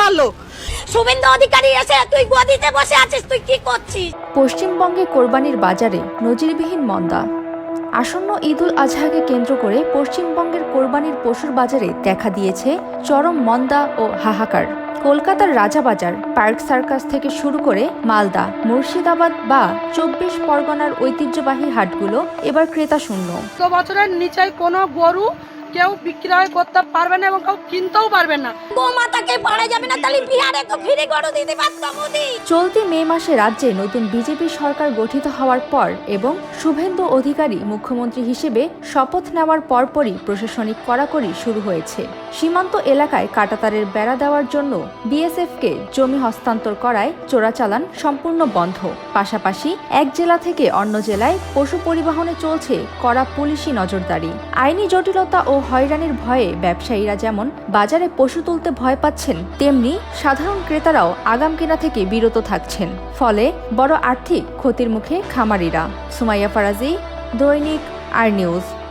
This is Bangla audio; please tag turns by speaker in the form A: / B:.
A: মারলো।
B: শুভেন্দু অধিকারী এসে তুই গদিতে বসে আছিস, তুই কি করছিস?
C: পশ্চিমবঙ্গে কোরবানির বাজারে নজিরবিহীন মন্দা। আসন্ন ঈদুল আজহাকে কেন্দ্র করে পশ্চিমবঙ্গের কোরবানির পশুর বাজারে দেখা দিয়েছে চরম মন্দা ও হাহাকার। কলকাতার রাজাবাজার, পার্ক সার্কাস থেকে শুরু করে মালদা, মুর্শিদাবাদ বা ২৪ পরগনার ঐতিহ্যবাহী হাটগুলো এবার ক্রেতা শূন্য।
A: তো বছরের নিচে কোনো গরু কেউ বিক্রয় করতে পারবে না এবং কেউ কিনতেও পারবে না।
B: গোমাতাকে পারা যাবে না, তাহলে বিহারে তো ফিরে গরু দিতে পারত মোদি।
C: চলতি মে মাসে রাজ্যে নতুন বিজেপি সরকার গঠিত হওয়ার পর এবং শুভেন্দু অধিকারী মুখ্যমন্ত্রী হিসেবে শপথ নেওয়ার পরপরই প্রশাসনিক কড়াকড়ি শুরু হয়েছে। সীমান্ত এলাকায় কাঁটাতারের বেড়া দেওয়ার জন্য বিএসএফকে জমি হস্তান্তর করায় চোরাচালান সম্পূর্ণ বন্ধ। পাশাপাশি এক জেলা থেকে অন্য জেলায় পশু পরিবহনে চলছে কড়া পুলিশি নজরদারি। আইনি জটিলতা ও হয়রানির ভয়ে ব্যবসায়ীরা যেমন বাজারে পশু তুলতে ভয় পাচ্ছেন, তেমনি সাধারণ ক্রেতারাও আগাম কেনা থেকে বিরত থাকছেন। ফলে বড় আর্থিক ক্ষতির মুখে খামারিরা। সুমাইয়া ফারাজি, দৈনিক আর নিউজ।